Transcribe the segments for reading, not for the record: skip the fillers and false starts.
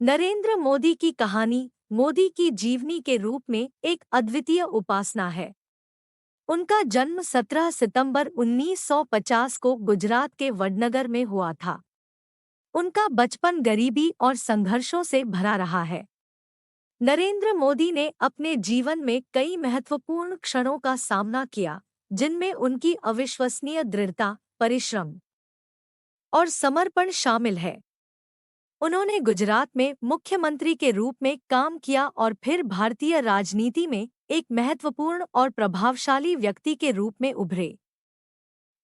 नरेंद्र मोदी की कहानी मोदी की जीवनी के रूप में एक अद्वितीय उपासना है। उनका जन्म 17 सितंबर 1950 को गुजरात के वडनगर में हुआ था। उनका बचपन गरीबी और संघर्षों से भरा रहा है। नरेंद्र मोदी ने अपने जीवन में कई महत्वपूर्ण क्षणों का सामना किया, जिनमें उनकी अविश्वसनीय दृढ़ता, परिश्रम और समर्पण शामिल है। उन्होंने गुजरात में मुख्यमंत्री के रूप में काम किया और फिर भारतीय राजनीति में एक महत्वपूर्ण और प्रभावशाली व्यक्ति के रूप में उभरे।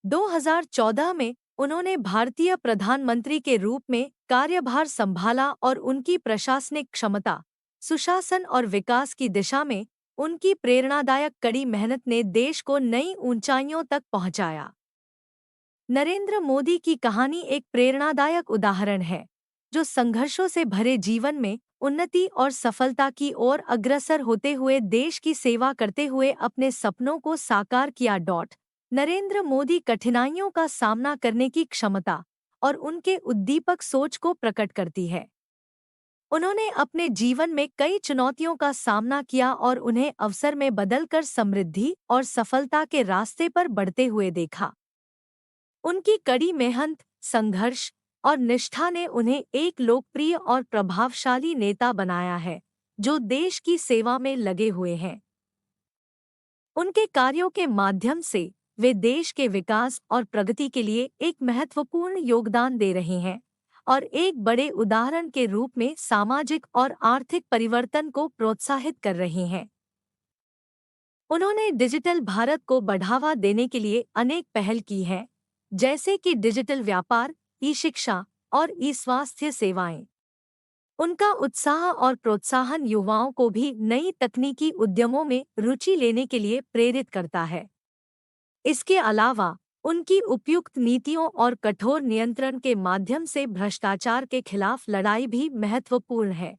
2014 में उन्होंने भारतीय प्रधानमंत्री के रूप में कार्यभार संभाला और उनकी प्रशासनिक क्षमता, सुशासन और विकास की दिशा में उनकी प्रेरणादायक कड़ी मेहनत ने देश को नई ऊंचाइयों तक पहुंचाया। नरेंद्र मोदी की कहानी एक प्रेरणादायक उदाहरण है, जो संघर्षों से भरे जीवन में उन्नति और सफलता की ओर अग्रसर होते हुए देश की सेवा करते हुए अपने सपनों को साकार किया। नरेंद्र मोदी कठिनाइयों का सामना करने की क्षमता और उनके उद्दीपक सोच को प्रकट करती है। उन्होंने अपने जीवन में कई चुनौतियों का सामना किया और उन्हें अवसर में बदलकर समृद्धि और सफलता के रास्ते पर बढ़ते हुए देखा। उनकी कड़ी मेहनत, संघर्ष और निष्ठा ने उन्हें एक लोकप्रिय और प्रभावशाली नेता बनाया है, जो देश की सेवा में लगे हुए हैं। उनके कार्यों के माध्यम से वे देश के विकास और प्रगति के लिए एक महत्वपूर्ण योगदान दे रहे हैं और एक बड़े उदाहरण के रूप में सामाजिक और आर्थिक परिवर्तन को प्रोत्साहित कर रहे हैं। उन्होंने डिजिटल भारत को बढ़ावा देने के लिए अनेक पहल की हैं, जैसे कि डिजिटल व्यापार, ई-शिक्षा और ई-स्वास्थ्य सेवाएं। उनका उत्साह और प्रोत्साहन युवाओं को भी नई तकनीकी उद्यमों में रुचि लेने के लिए प्रेरित करता है। इसके अलावा उनकी उपयुक्त नीतियों और कठोर नियंत्रण के माध्यम से भ्रष्टाचार के खिलाफ लड़ाई भी महत्वपूर्ण है।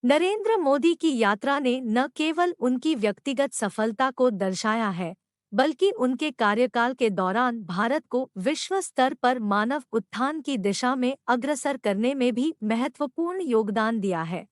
नरेंद्र मोदी की यात्रा ने न केवल उनकी व्यक्तिगत सफलता को दर्शाया है, बल्कि उनके कार्यकाल के दौरान भारत को विश्व स्तर पर मानव उत्थान की दिशा में अग्रसर करने में भी महत्वपूर्ण योगदान दिया है।